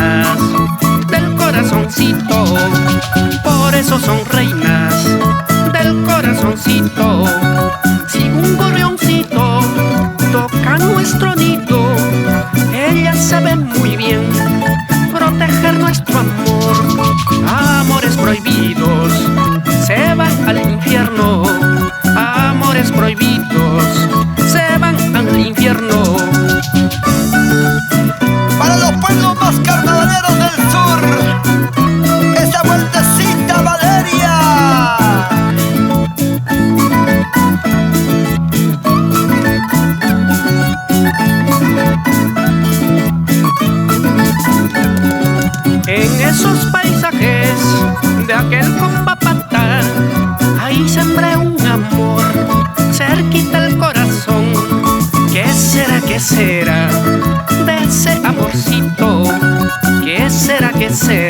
reinas del corazoncito, por eso son reinas del corazoncito. Si un gorrioncito toca nuestro nido, ellas saben muy bien proteger nuestro amor. Amores prohibidos se van al infierno, amores prohibidos se van al infierno. Para los pueblos más carnavaleros del sur, esa vueltecita Valeria. En esos paisajes de aquel Compapata, ahí sembré un amor cerquita el corazón. ¿Qué será, qué será de ese amorcito? ¿Qué será, qué será?